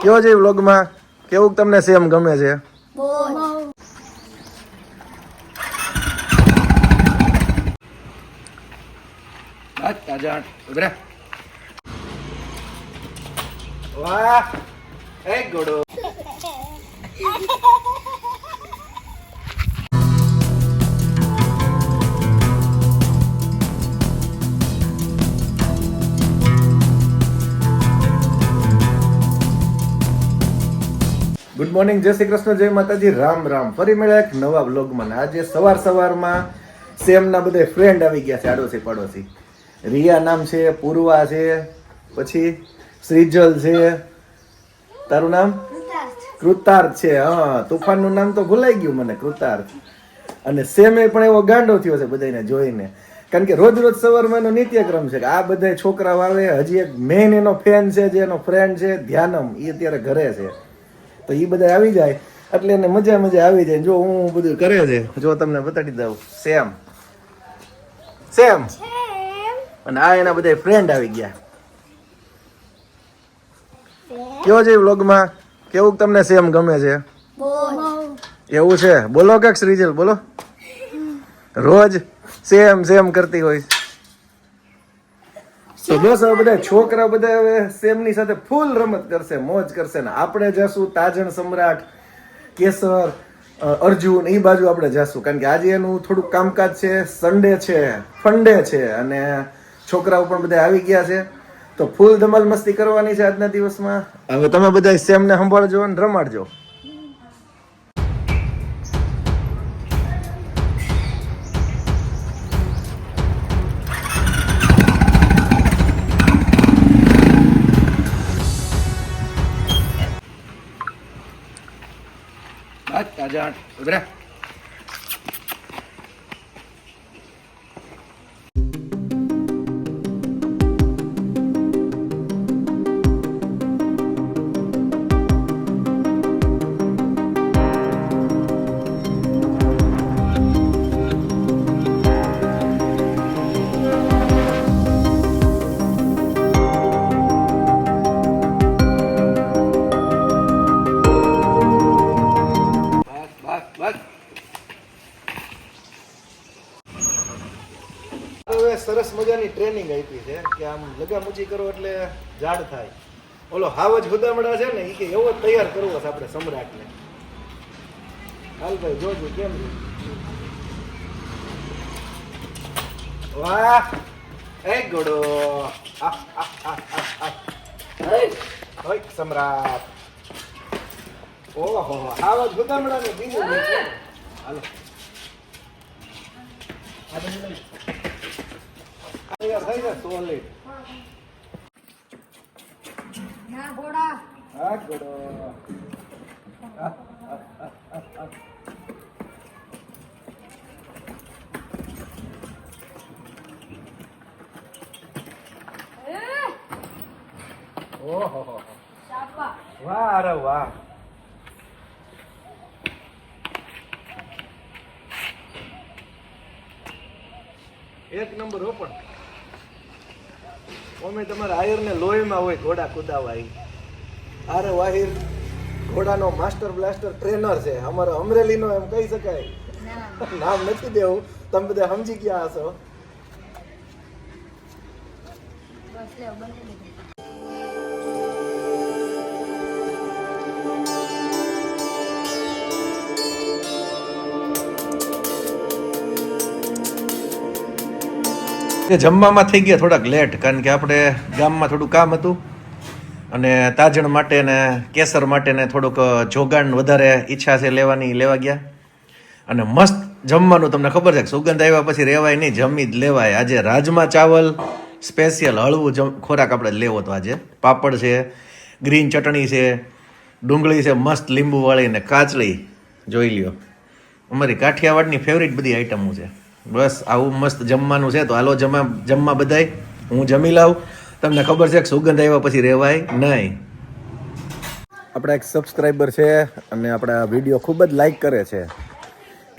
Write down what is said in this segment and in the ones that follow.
કયો છે વ્લોગમાં કેવું તમને સેમ ગમે છે? વાહ એક ગોડો. ગુડ મોર્નિંગ, જય શ્રી કૃષ્ણ, જય માતાજી, રામ રામ. ફરી મળ્યા એક નવા વ્લોગમાં. આજે સવારમાં સેમના બધા ફ્રેન્ડ આવી ગયા છે, આડોશી પડોશી. રિયા નામ છે, પૂર્વા છે, પછી શ્રીજલ છે, તારું નામ કૃતાર્થ છે. હા, તુફાનનું નામ તો ભૂલાઈ ગયું મને, કૃતાર્થ. અને સેમે પણ એવો ગાંડો થયો છે બધાને જોઈને, કારણ કે રોજ સવારમાં એનો નિત્યક્રમ છે કે આ બધા છોકરાઓ આવે. હજી એક મેઇન એનો ફેન છે, જે એનો ફ્રેન્ડ છે ધ્યાનમ, એ અત્યારે ઘરે છે. તો એ બધા આવી જાય એટલે એને મજા આવી જાય. જો હું બધું કરે છે, જો તમને બતાડી દઉં. સેમ અને આ એના બધા ફ્રેન્ડ આવી ગયા. કયો છે વ્લોગમાં કેવું તમને સેમ ગમે છે? એવું છે? બોલો કે શ્રીજલ બોલો. રોજ સેમ કરતી હોય. તો બસ હવે બધા છોકરા બધા હવે સેમની સાથે ફૂલ રમત કરશે, મોજ કરશે. ને આપણે જશું તાજણ સમ્રાટ, કેસર, અર્જુન એ બાજુ આપણે જશું, કારણ કે આજે એનું થોડુંક કામકાજ છે. સન્ડે છે, ફંડે છે, અને છોકરાઓ પણ બધા આવી ગયા છે. તો ફૂલ ધમાલ મસ્તી કરવાની છે આજના દિવસમાં. હવે તમે બધા સેમને સંભાળજો અને રમાડજો. સરસ મજાની ટ્રેનિંગ આપી છે કે આમ લગામુચી કરો એટલે ઝાડ થાય. ઓલો હાવજ હુદામડા છે ને, એ કે એવો જ તૈયાર કરવો છે આપણે સમ્રાટને. હાલ ભાઈ જોજો કેમ છે. વાહ એક ઘોડો. હોય સમ્રાટ. ઓહો, હાવજ હુદામડા ને બીજું નહીં. હાલો થઈ જાય સોલિડ. ના ઘોડા. હા ઘોડો. ઓહો વાહ, અરે વાહ. એક નંબર હો. પણ ઓમે તમારા આયર ને લોહીમાં હોય ઘોડા કુદાવા. અરે વાહિર ઘોડાનો માસ્ટર બ્લાસ્ટર ટ્રેનર છે અમારો, અમરેલીનો એમ કહી શકાય. નામ નથી દેવું, તમે બધા સમજી ગયા હશો. જમવામાં થઈ ગયા થોડાક લેટ, કારણ કે આપણે ગામમાં થોડું કામ હતું અને તાજણ માટે ને કેસર માટે ને થોડુંક જોગાણ વધારે ઈચ્છા છે લેવા ગયા. અને મસ્ત જમવાનું, તમને ખબર છે કે સુગંધ આવ્યા પછી રહેવાય નહીં, જમી જ લેવાય. આજે રાજમા ચાવલ સ્પેશિયલ હળવું ખોરાક આપણે લેવો તો આજે પાપડ છે, ગ્રીન ચટણી છે, ડુંગળી છે મસ્ત લીંબુવાળી, ને કાચળી જોઈ લ્યો. અમારી કાઠિયાવાડની ફેવરિટ બધી આઈટમો છે. બસ આવું મસ્ત જમવાનું છે. તો હાલો જમવા બધાય. હું જમી લાવું. તમને ખબર છે કે સુગંધ આવ્યા પછી રહેવાય નહીં. આપણા એક સબસ્ક્રાઈબર છે અને આપણા વિડીયો ખૂબ જ લાઈક કરે છે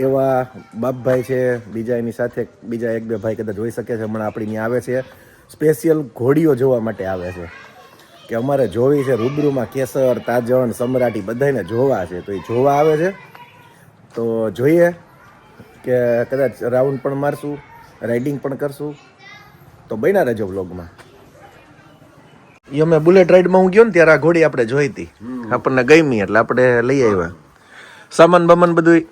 એવા બાપભાઈ છે. બીજા એની સાથે બીજા એક બે ભાઈ કદાચ હોઈ શકે છે. હમણાં આપણી ત્યાં આવે છે, સ્પેશિયલ ઘોડીઓ જોવા માટે આવે છે. કે અમારે જોવી છે રૂબરૂમાં કેસર, તાજણ, સમ્રાટી બધાને જોવા છે. તો એ જોવા આવે છે. તો જોઈએ કે કદાચ રાઉન્ડ પણ મારશું, રાઇડિંગ પણ કરશું. તો બન્યા રહેજો વ્લોગમાં. એ અમે બુલેટ રાઈડમાં હું ગયો ને ત્યારે આ ઘોડી આપણે જોઈ હતી, આપણને ગમી એટલે આપણે લઈ આવ્યા. સામાન બમાન બધું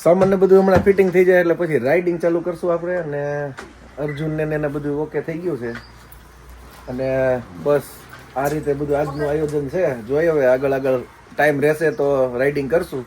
સામાન ને બધું હમણાં ફિટિંગ થઈ જાય એટલે પછી રાઇડિંગ ચાલુ કરશું આપણે. અને અર્જુન ને એને બધું ઓકે થઈ ગયું છે. અને બસ આ રીતે બધું આજનું આયોજન છે. જોઈએ હવે આગળ આગળ ટાઈમ રહેશે તો રાઇડિંગ કરશું.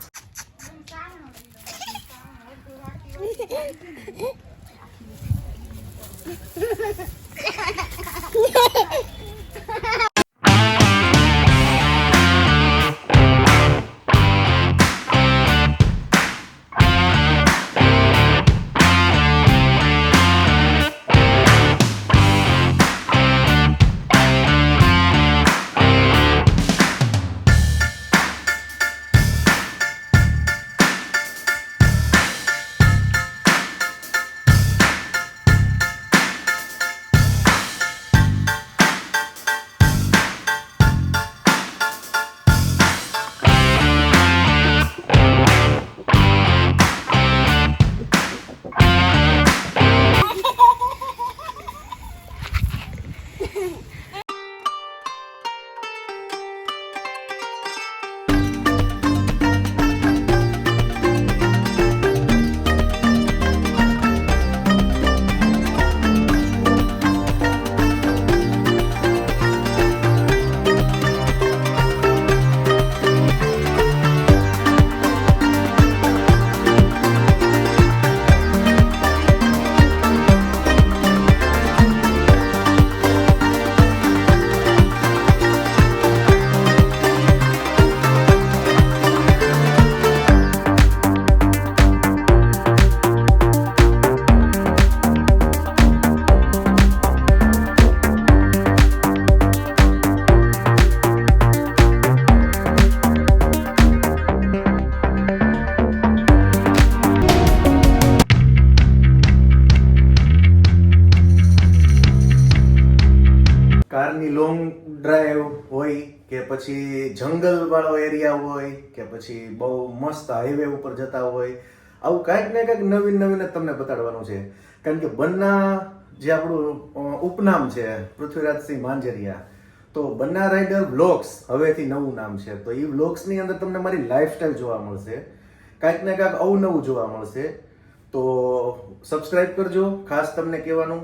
કારની લોંગ ડ્રાઈવ હોય કે પછી જંગલ વાળો એરિયા હોય કે પછી બહુ મસ્ત હાઈવે ઉપર જતા હોય, આવું કાંઈક ને કાંઈક નવીન નવીન જ તમને બતાડવાનું છે. કારણ કે બન્ના જે આપણું ઉપનામ છે પૃથ્વીરાજસિંહ માંજરિયા, તો બન્ના રાઇડર વ્લોગ્સ હવેથી નવું નામ છે. તો એ વ્લોગ્સની અંદર તમને મારી લાઈફસ્ટાઈલ જોવા મળશે, કાંઈક ને કાંઈક અવનવું જોવા મળશે. તો સબસ્ક્રાઈબ કરજો. ખાસ તમને કહેવાનું